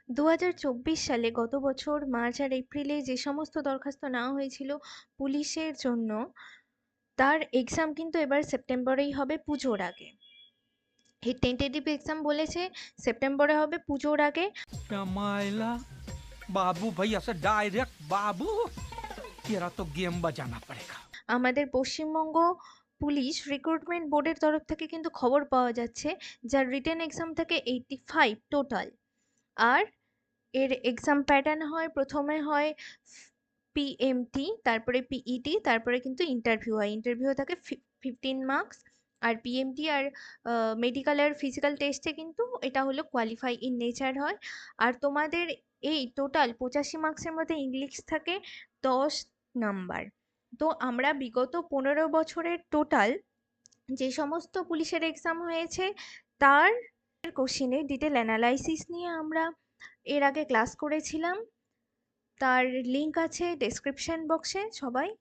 2024 সালে গত বছর মার্চ আর এপ্রিলে যে সমস্ত দরখাস্ত নেওয়া হয়েছিল পুলিশের জন্য, তার এক্সাম কিন্তু এবার সেপ্টেম্বরেই হবে, পুজোর আগে। এই টেন্টেটিভ এক্সাম বলেছে সেপ্টেম্বরে হবে, পুজোর আগে। मायला बाबू भाई ऐसा डायरेक्ट बाबू तेरा तो गेम बजाना पड़ेगा। আমাদের পশ্চিমবঙ্গ পুলিশ রিক্রুটমেন্ট বোর্ডের তরফ থেকে কিন্তু খবর পাওয়া যাচ্ছে, যার রিটেন এক্সাম থেকে 85 টোটাল। আর এর এক্সাম প্যাটার্ন হয়, প্রথমে হয় পিএমটি, তারপরে পিইটি, তারপরে কিন্তু ইন্টারভিউ হয়। ইন্টারভিউ থাকে 15 মার্কস। আর পিএমটি আর মেডিকেল আর ফিজিক্যাল টেস্টে কিন্তু এটা হলো কোয়ালিফাই ইন নেচার হয়। আর তোমাদের এই টোটাল 85 মার্কসের মধ্যে ইংলিশ থাকে 10 নাম্বার। তো আমরা বিগত 15 বছরের টোটাল যে সমস্ত পুলিশের এক্সাম হয়েছে তার কোশ্চেনের ডিটেল অ্যানালাইসিস নিয়ে আমরা এর আগে ক্লাস করেছিলাম। তার লিংক আছে ডেসক্রিপশন বক্সে, সবাই